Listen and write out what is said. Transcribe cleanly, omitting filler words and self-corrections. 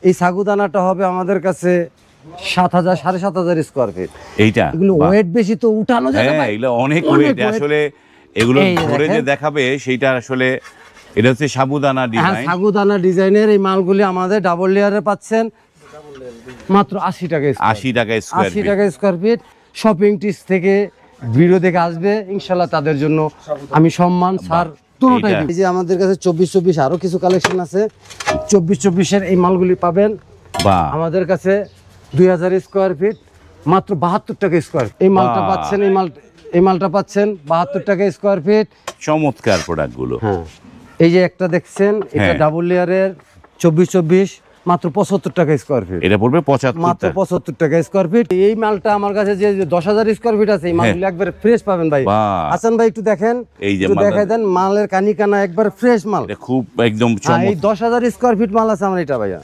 এই সাগুদানাটা হবে আমাদের কাছে 7,000 7,500 স্কোয়ার ফিট। এইটা এগুলো ওয়েট বেশি তো উঠানো যায় না হ্যাঁ ভাই। এগুলো অনেক অনেক ওয়েট আসলে এগুলো এই ধরে যে দেখেন। দেখাবে সেইটা আসলে এটা হচ্ছে সাবুদানা হ্যাঁ, ডিজাইন। সাগুদানা ডিজাইনের এই মালগুলি আমাদের ডাবল লেয়ারে পাচ্ছেন মাত্র 80 টাকা 80 টাকা স্কোয়ার 80 টাকা স্কোয়ার ফিট। শপিং টিপস থেকে ভিডিও দেখে আসবে ইনশাল্লাহ, তাদের জন্য আমি সম্মান ছাড় দুটোটাই এইটা- দিই। এই যে আমাদের কাছে 24-24 আরো কিছু কালেকশন আছে। 24-24 এই মালগুলি পাবেন বা আমাদের কাছে 2000 স্কোয়ার ফিট মাত্র 72 টাকা স্কোয়ার। এই মালটা বাহ। পাচ্ছেন, এই মালটা পাচ্ছেন 72 টাকা স্কোয়ার ফিট। চমৎকার প্রোডাক্টগুলো। হ্যাঁ, এই যে একটা দেখছেন এটা হ্যাঁ। ডাবল লেয়ারের 24-24 মাত্র 75 টাকা স্কোয়ার ফিট। এটা পড়বে 75 মাত্র টাকা। 75 টাকা স্কোয়ার ফিট। এই মালটা আমার কাছে যে 10,000 স্কোয়ার ফিট আছে, এই মালগুলো একবার ফ্রেশ পাবেন ভাই। বাহ। হাসান ভাই একটু দেখেন, এই যে একটু মালটা- দেখাই দেন মালের কানি কানা একবার ফ্রেশ মাল। এটা খুব একদম হ্যাঁ, এই চমৎকার। 10,000 স্কোয়ার ফিট মাল আছে আমার এটা ভাইয়া।